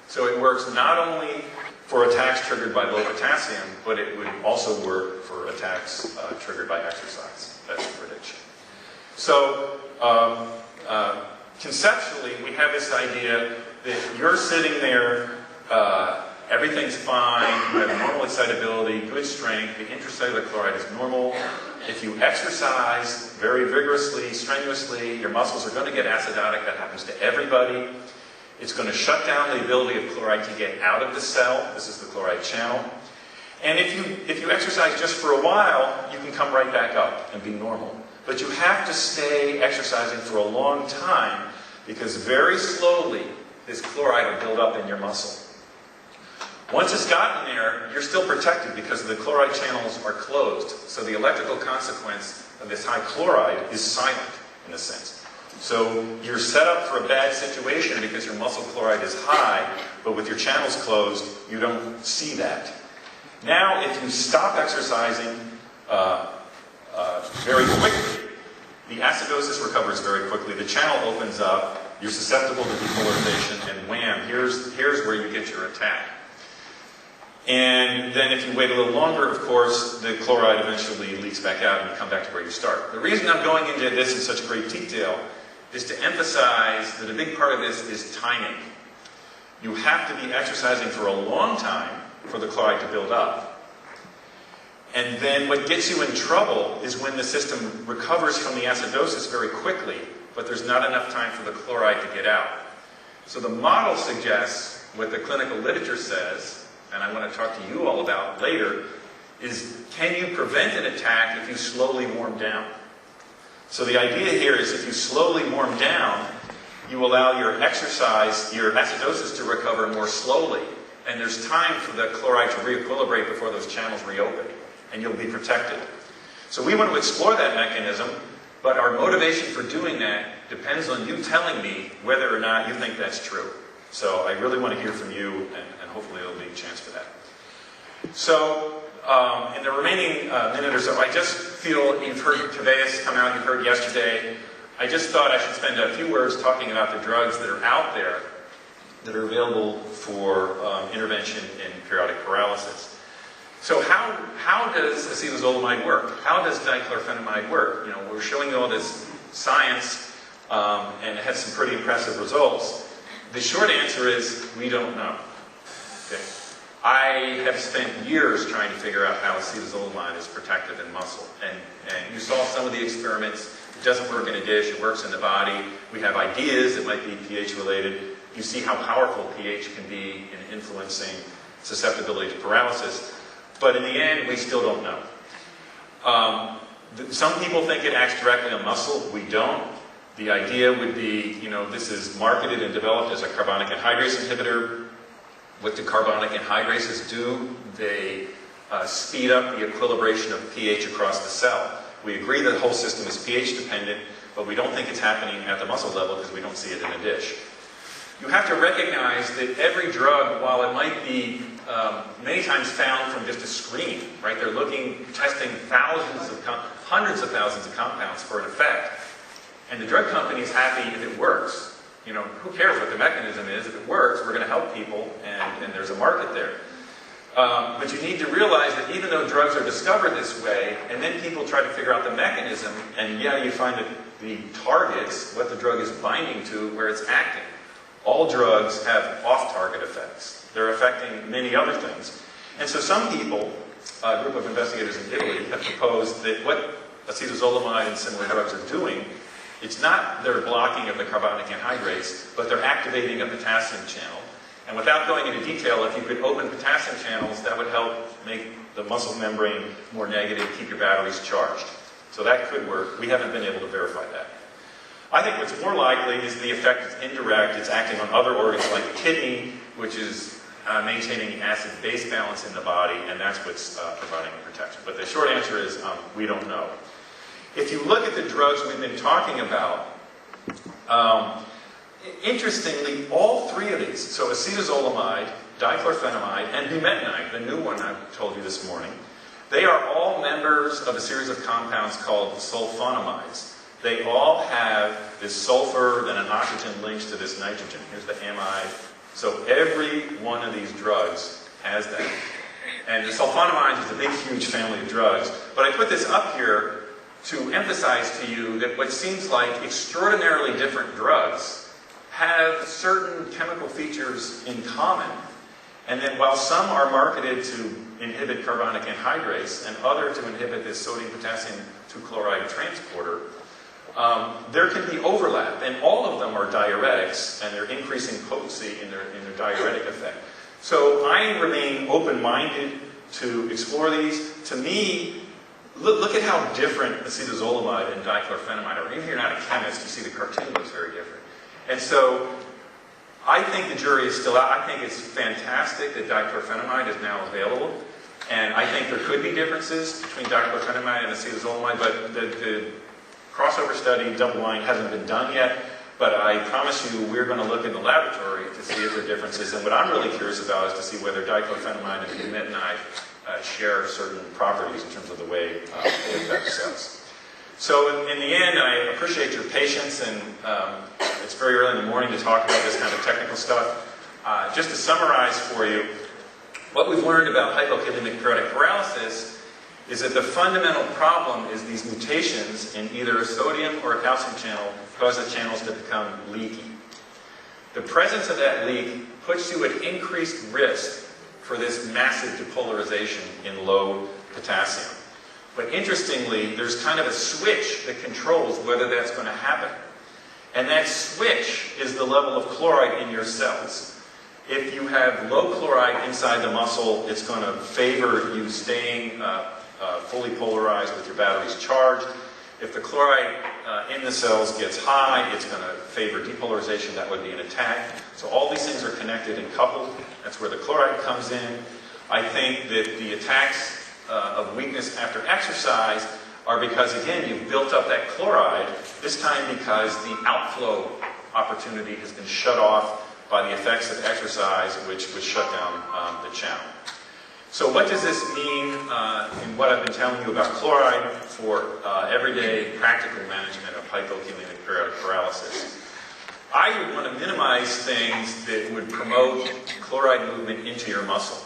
So it works not only for attacks triggered by low potassium, but it would also work for attacks triggered by exercise. That's the prediction. So conceptually, we have this idea that you're sitting there, everything's fine, you have normal excitability, good strength, the intracellular chloride is normal. If you exercise very vigorously, strenuously, your muscles are going to get acidotic. That happens to everybody. It's going to shut down the ability of chloride to get out of the cell. This is the chloride channel. And if you exercise just for a while, you can come right back up and be normal. But you have to stay exercising for a long time because very slowly this chloride will build up in your muscle. Once it's gotten there, you're still protected because the chloride channels are closed. So the electrical consequence of this high chloride is silent, in a sense. So you're set up for a bad situation because your muscle chloride is high, but with your channels closed, you don't see that. Now, if you stop exercising very quickly, the acidosis recovers very quickly, the channel opens up, you're susceptible to depolarization, and wham, here's where you get your attack. And then if you wait a little longer, of course, the chloride eventually leaks back out and you come back to where you start. The reason I'm going into this in such great detail is to emphasize that a big part of this is timing. You have to be exercising for a long time for the chloride to build up. And then what gets you in trouble is when the system recovers from the acidosis very quickly, but there's not enough time for the chloride to get out. So the model suggests, what the clinical literature says, and I want to talk to you all about later, is can you prevent an attack if you slowly warm down? So the idea here is if you slowly warm down, you allow your exercise, your acidosis to recover more slowly, and there's time for the chloride to re-equilibrate before those channels reopen, and you'll be protected. So we want to explore that mechanism, but our motivation for doing that depends on you telling me whether or not you think that's true. So I really want to hear from you, and hopefully there'll be a chance for that. So in the remaining minute or so, I just feel you've heard Kavehis come out, you heard yesterday. I just thought I should spend a few words talking about the drugs that are out there that are available for intervention in periodic paralysis. So how does acetazolamide work? How does dichlorphenamide work? You know, we're showing you all this science, and it has some pretty impressive results. The short answer is we don't know. Okay. I have spent years trying to figure out how acetazolamide is protective in muscle. And you saw some of the experiments. It doesn't work in a dish, it works in the body. We have ideas that might be pH related. You see how powerful pH can be in influencing susceptibility to paralysis. But in the end, we still don't know. Some people think it acts directly on muscle. We don't. The idea would be, you know, this is marketed and developed as a carbonic anhydrase inhibitor. What do carbonic anhydrases do? They speed up the equilibration of pH across the cell. We agree that the whole system is pH dependent, but we don't think it's happening at the muscle level because we don't see it in a dish. You have to recognize that every drug, while it might be many times found from just a screen, right? They're testing hundreds of thousands of compounds for an effect. And the drug company is happy if it works. You know, who cares what the mechanism is? If it works, we're going to help people, and there's a market there. But you need to realize that even though drugs are discovered this way, and then people try to figure out the mechanism, and yeah, you find that the targets, what the drug is binding to, where it's acting. All drugs have off-target effects. They're affecting many other things. And so some people, a group of investigators in Italy, have proposed that what acetazolamide and similar drugs are doing, it's not their blocking of the carbonic anhydrase, but they're activating a potassium channel. And without going into detail, if you could open potassium channels, that would help make the muscle membrane more negative, keep your batteries charged. So that could work. We haven't been able to verify that. I think what's more likely is the effect is indirect. It's acting on other organs like the kidney, which is maintaining acid-base balance in the body, and that's what's providing protection. But the short answer is we don't know. If you look at the drugs we've been talking about, interestingly, all three of these, so acetazolamide, dichlorphenamide, and bumetanide, the new one I told you this morning, they are all members of a series of compounds called sulfonamides. They all have this sulfur, then an oxygen links to this nitrogen. Here's the amide. So every one of these drugs as that. And the sulfonamides is a big, huge family of drugs. But I put this up here to emphasize to you that what seems like extraordinarily different drugs have certain chemical features in common. And then while some are marketed to inhibit carbonic anhydrase and other to inhibit this sodium-potassium 2-chloride transporter, there can be overlap. And all of them are diuretics, and they're increasing potency in their diuretic effect. So I remain open-minded to explore these. To me, look at how different acetazolamide and dichlorphenamide are. Even if you're not a chemist, you see the cartoon looks very different. And so I think the jury is still out. I think it's fantastic that dichlorphenamide is now available. And I think there could be differences between dichlorphenamide and acetazolamide, but the crossover study, double-blind, hasn't been done yet. But I promise you, we're going to look in the laboratory to see if there are differences. And what I'm really curious about is to see whether dichlorphenamide and bumetanide share certain properties in terms of the way they affect cells. So in the end, I appreciate your patience, and it's very early in the morning to talk about this kind of technical stuff. Just to summarize for you, what we've learned about hypokalemic periodic paralysis is that the fundamental problem is these mutations in either a sodium or a calcium channel cause the channels to become leaky. The presence of that leak puts you at increased risk for this massive depolarization in low potassium. But interestingly, there's kind of a switch that controls whether that's going to happen. And that switch is the level of chloride in your cells. If you have low chloride inside the muscle, it's going to favor you staying fully polarized with your batteries charged. If the chloride in the cells gets high, it's going to favor depolarization. That would be an attack. So all these things are connected and coupled. That's where the chloride comes in. I think that the attacks of weakness after exercise are because, again, you've built up that chloride, this time because the outflow opportunity has been shut off by the effects of exercise, which would shut down the channel. So what does this mean in what I've been telling you about chloride for everyday practical management of hypokalemic periodic paralysis? I would want to minimize things that would promote chloride movement into your muscle.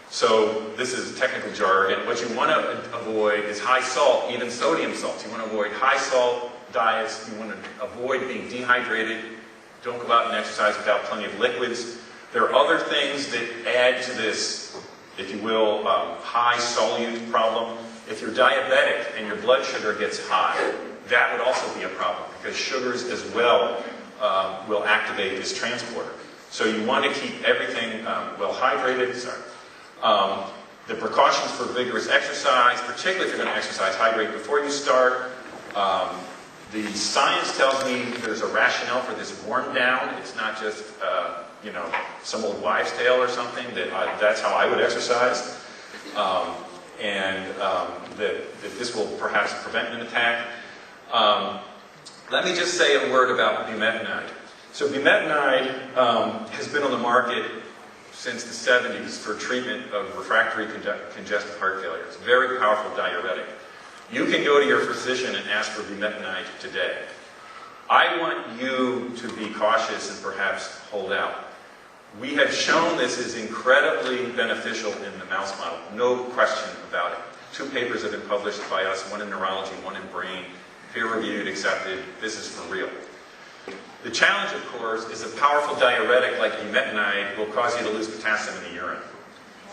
So this is technical jargon. What you want to avoid is high salt, even sodium salts. You want to avoid high salt diets. You want to avoid being dehydrated. Don't go out and exercise without plenty of liquids. There are other things that add to this, if you will, high solute problem. If you're diabetic and your blood sugar gets high, that would also be a problem because sugars as well will activate this transporter. So you want to keep everything well hydrated. The precautions for vigorous exercise, particularly if you're going to exercise, hydrate before you start. The science tells me there's a rationale for this warm down. It's not just some old wives' tale or something. That's how I would exercise, and that this will perhaps prevent an attack. Let me just say a word about bumetanide. So bumetanide has been on the market since the 70s for treatment of refractory congestive heart failure. It's a very powerful diuretic. You can go to your physician and ask for bumetanide today. I want you to be cautious and perhaps hold out. We have shown this is incredibly beneficial in the mouse model, no question about it. 2 papers have been published by us, one in neurology, one in brain, peer-reviewed, accepted. This is for real. The challenge, of course, is a powerful diuretic like bumetanide will cause you to lose potassium in the urine.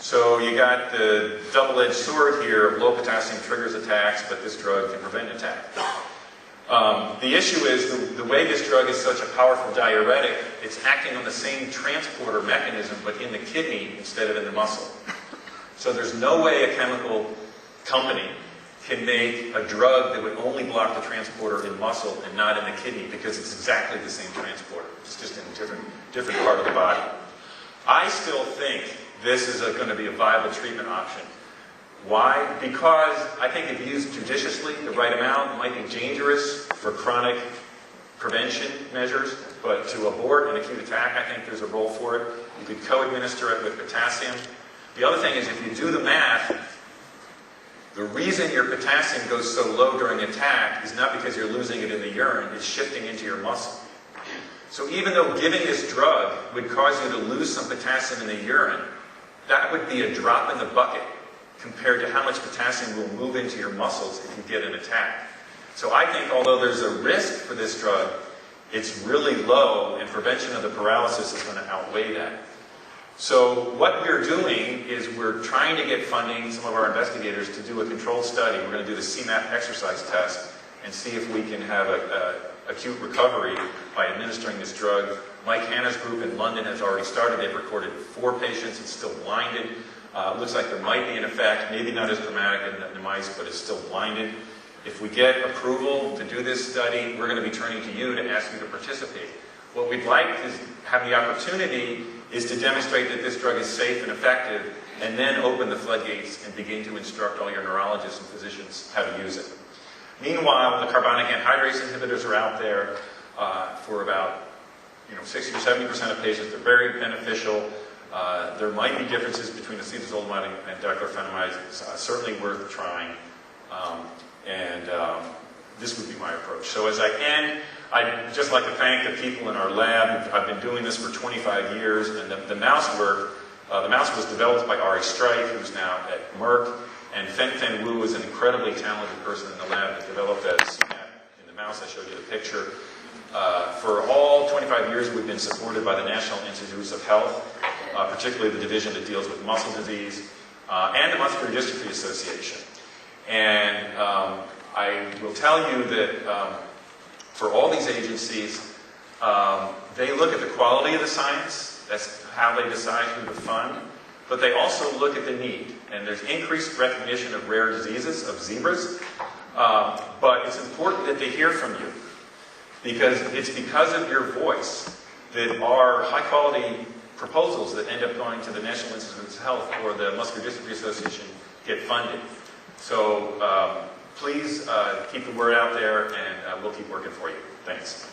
So you got the double-edged sword here of low potassium triggers attacks, but this drug can prevent an attack. The issue is the way this drug is such a powerful diuretic, it's acting on the same transporter mechanism, but in the kidney instead of in the muscle. So there's no way a chemical company can make a drug that would only block the transporter in muscle and not in the kidney because it's exactly the same transporter. It's just in a different part of the body. I still think this is going to be a viable treatment option. Why? Because I think if used judiciously, the right amount, it might be dangerous for chronic prevention measures, but to abort an acute attack, I think there's a role for it. You could co-administer it with potassium. The other thing is if you do the math, the reason your potassium goes so low during attack is not because you're losing it in the urine, it's shifting into your muscle. So even though giving this drug would cause you to lose some potassium in the urine, that would be a drop in the bucket compared to how much potassium will move into your muscles if you get an attack. So I think although there's a risk for this drug, it's really low, and prevention of the paralysis is going to outweigh that. So what we're doing is we're trying to get funding, some of our investigators, to do a controlled study. We're going to do the CMAP exercise test and see if we can have acute recovery by administering this drug. Mike Hanna's group in London has already started. They've recorded 4 patients. It's still blinded. Looks like there might be an effect, maybe not as dramatic in the mice, but it's still blinded. If we get approval to do this study, we're going to be turning to you to ask you to participate. What we'd like is have the opportunity is to demonstrate that this drug is safe and effective, and then open the floodgates and begin to instruct all your neurologists and physicians how to use it. Meanwhile, the carbonic anhydrase inhibitors are out there for about 60 or 70% of patients. They're very beneficial. There might be differences between acetazolamide and diclofenac. Certainly worth trying. This would be my approach. So as I end, I'd just like to thank the people in our lab. I've been doing this for 25 years, and the mouse work, the mouse was developed by Ari Streich, who's now at Merck, and Fen Wu is an incredibly talented person in the lab that developed that CMAP in the mouse. I showed you the picture. For all 25 years, we've been supported by the National Institutes of Health, particularly the division that deals with muscle disease, and the Muscular Dystrophy Association. And I will tell you that for all these agencies, they look at the quality of the science. That's how they decide who to fund. But they also look at the need. And there's increased recognition of rare diseases, of zebras. But it's important that they hear from you. Because it's because of your voice that our high-quality proposals that end up going to the National Institutes of Health or the Muscular Dystrophy Association get funded. So please keep the word out there, and we'll keep working for you. Thanks.